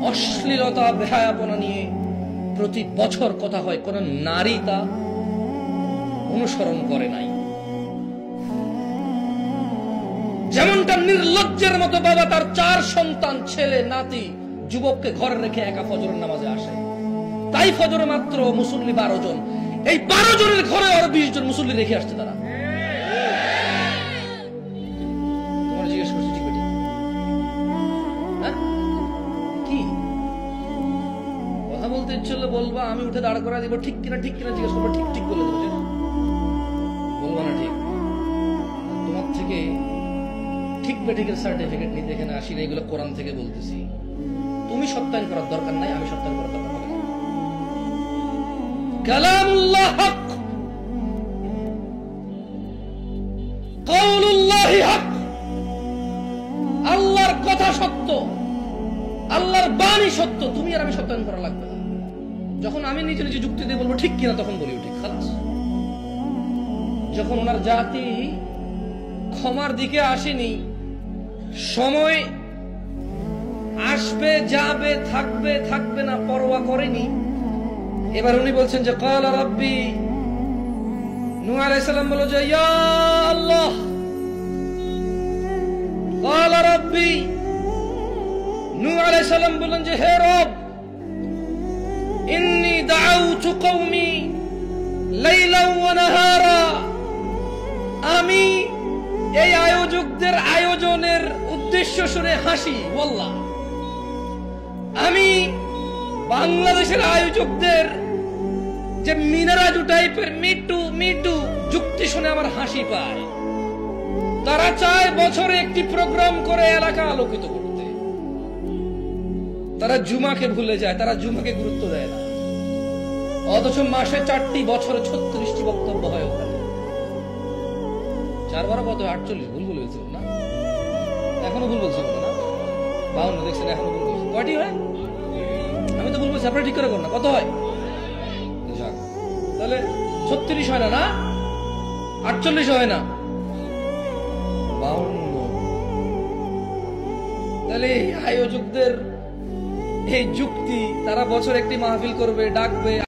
অশ্লীলতা বেহায়াপনা নিয়ে প্রতি বছর কথা হয়, কোন নারী তা অনুসরণ করে নাই। যেমনটা নির্লজ্জের মতো বাবা তার 4 সন্তান, ছেলে নাতি, যুবককে ঘরে রেখে একা ফজরের নামাজে আসে, তাই ফজরে মাত্র মুসল্লি 12 জন, এই 12 জনের ঘরে আরো 20 জন মুসল্লি রেখে আসছে তারা। তোমার জিজ্ঞেস করছি ঠিক বেঠিক? কি কথা বলতে ইচ্ছে হলে বলবা, আমি উঠে দাঁড় করা দিব, ঠিক কিনা ঠিক কিনা জিজ্ঞেস করবো, ঠিক ঠিক বলে দেবো, বলবো না ঠিক। তোমার থেকে ঠিক বেঠিকের সার্টিফিকেট নিতে এখানে আসি না, এগুলো কোরআন থেকে বলতেছি। তুমি সত্যায়ন করার দরকার নাই, আমি সত্যায়ন করার দরকার হবে না। কালামুল্লাহ হক, কাউলুল্লাহ হক, আল্লাহর কথা সত্য, আল্লাহর বাণী সত্য, তুমি আর আমি সত্যায়ন করা লাগবে না। যখন আমি নিজে নিজে যুক্তি দিয়ে বলবো ঠিক কিনা, তখন বলিও ঠিক, খালাস। যখন ওনার জাতি ক্ষমার দিকে আসেনি, সময় আসবে যাবে, থাকবে থাকবে না, পরোয়া করেনি, এবার উনি বলছেন যে ক্বালা রাব্বি, নূহ আলাইহিস সালাম বলল যে ইয়া আল্লাহ, ক্বালা রাব্বি, নূহ আলাইহিস সালাম বললেন যে হে রব, ইন্নী দাআউতু কওমি লাইলান ওয়া নাহারা, আমি এই আয়োজকদের আয়োজনের উদ্দেশ্য শুনে হাসি, ওয়াল্লাহ, আমি বাংলাদেশের আয়োজকদের যে মিনারাজু টাইপের মিটু মিটু যুক্তি শুনে আমার হাসি পায়। তারা চায় বছরে একটি প্রোগ্রাম করে এলাকা আলোকিত করতে, তারা জুমাকে ভুলে যায়, তারা জুমাকে গুরুত্ব দেয় না, অথচ মাসে 4টি, বছরে 36টি বক্তব্য হয় ওখানে। 4 বার কত 48, ভুল বলেছিল না, এখনো ভুল বলছিল না, 52 দেখছেন, এখনো ভুল বলছে। কয়টি হয়? আমি তো ভুল বলছি, আপনারা ঠিক করে করুন না, কত হয়? তাহলে 36 হয় না, না 48 হয় না, 52। তাহলে আয়োজকদের এই যুক্তি, তারা বছর একটি মাহফিল করবে, ডাকবে,